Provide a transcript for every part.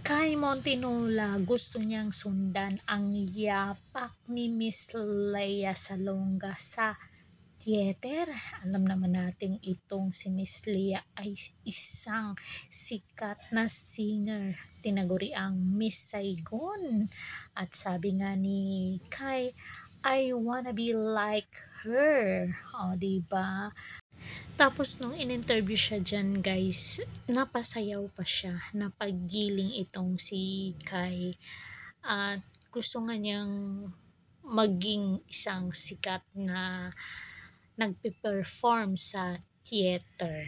Kay Montinola, gusto niyang sundan ang yapak ni Miss Lea Salonga sa theater. Alam naman natin itong si Miss Lea ay isang sikat na singer. Tinaguri ang Miss Saigon. At sabi nga ni Kai, I wanna be like her. O, diba? Tapos nung in-interview siya dyan guys, napasayaw pa siya, napaggiling itong si Kai at gusto nga niyang maging isang sikat na nagpe-perform sa theater.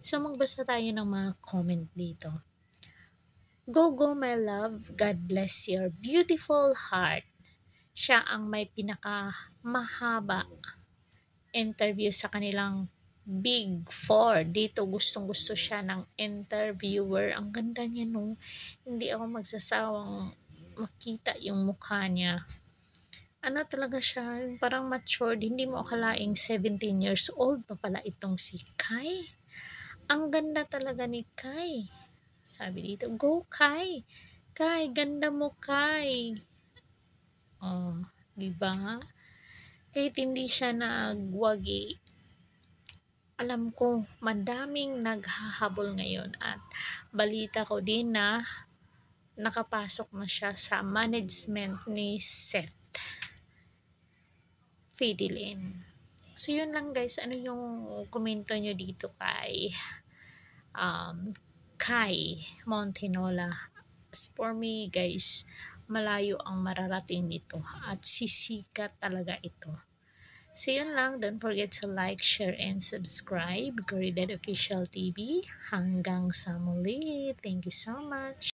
So magbasa tayo ng mga comment dito. Go go my love, God bless your beautiful heart. Siya ang may pinaka mahaba interview sa kanilang Big Four. Dito gustong-gusto siya ng interviewer. Ang ganda niya no. Hindi ako magsasawang makita yung mukha niya. Ano talaga siya, yung parang matured. Hindi mo akalaing 17 years old pa pala itong si Kai. Ang ganda talaga ni Kai. Sabi dito, go Kai. Kai, ganda mo Kai. Oh, di ba? Kahit hindi siya nagwagi, alam ko madaming naghahabol ngayon at balita ko din na nakapasok na siya sa management ni Seth Fidelin. So yun lang guys, ano yung komento nyo dito kay Montinola? As for me guys, malayo ang mararating nito at sisikat talaga ito. So yun lang, don't forget to like, share, and subscribe. Goridad Official TV. Hanggang sa muli. Thank you so much.